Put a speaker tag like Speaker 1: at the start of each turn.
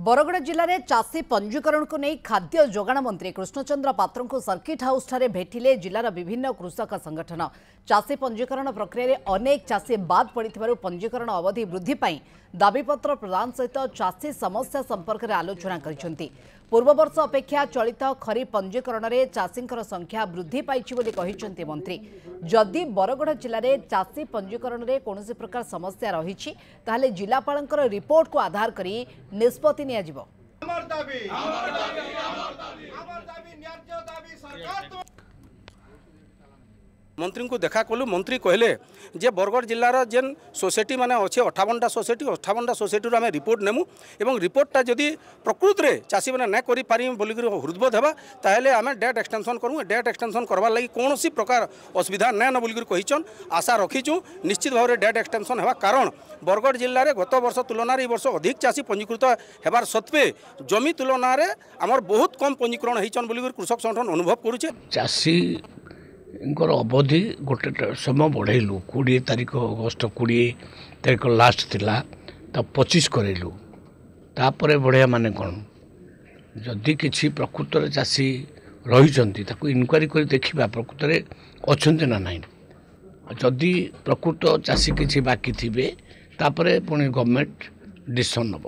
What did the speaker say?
Speaker 1: बरगड़ जिले में चाषी पंजीकरण को नहीं खाद्य जोगाण मंत्री कृष्णचंद्र पात्र को सर्किट हाउस ठारे भेटिले जिलार विभिन्न कृषक संगठन। चाषी पंजीकरण प्रक्रिया अनेक चाषी बाद पड़े पंजीकरण अवधि वृद्धि दाबीपत्र प्रदान सहित चाषी समस्या संपर्क में आलोचना कर पूर्व वर्ष अपेक्षा चलित खरीफ पंजीकरण में चाषी संख्या वृद्धि पाई मंत्री। जदि बरगड़ जिले में चाषी पंजीकरण में कौन प्रकार समस्या रही ताहले जिलापाल रिपोर्ट को आधार कर निष्पत्ति नियाजिबो।
Speaker 2: मंत्री को देखा कलु मंत्री कहले जे बरगड़ जिलार जेन सोसाइटी माने अच्छे 58टा सोसाइटी आम रिपोर्ट नेमु एवं रिपोर्टा जदि प्रकृत में चाषी मैंने ना करें बोलिक हृदबोध है ताहले आम डेट एक्सटेंशन करूँ। डेट एक्सटेंशन करवार लगी कौन प्रकार असुविधा ना न बोलिक कहीचन आशा रखीचु। निश्चित भाव में डेट एक्सटेंशन होगा कारण बरगड़ जिले में गत वर्ष तुलन में वर्ष अधिक चाषी पंजीकृत होबार सत्वे जमी तुलन में आमर बहुत कम पंजीकरण होइचन बोलिक कृषक संगठन अनुभव करुचे।
Speaker 3: चाषी अवधि गोटे समय बढ़ेलु 20 तारीख अगस्त 20 तारीख लास्ट थिला ता 25 करेलु तापर बढ़िया माने कौन जदि किसी प्रकृत चाषी रही इनक्वारी कर देखा प्रकृत अच्छा ना ना जदि प्रकृत चाषी किसी बाकी थे पुणी गवर्नमेंट डिसीजन नब।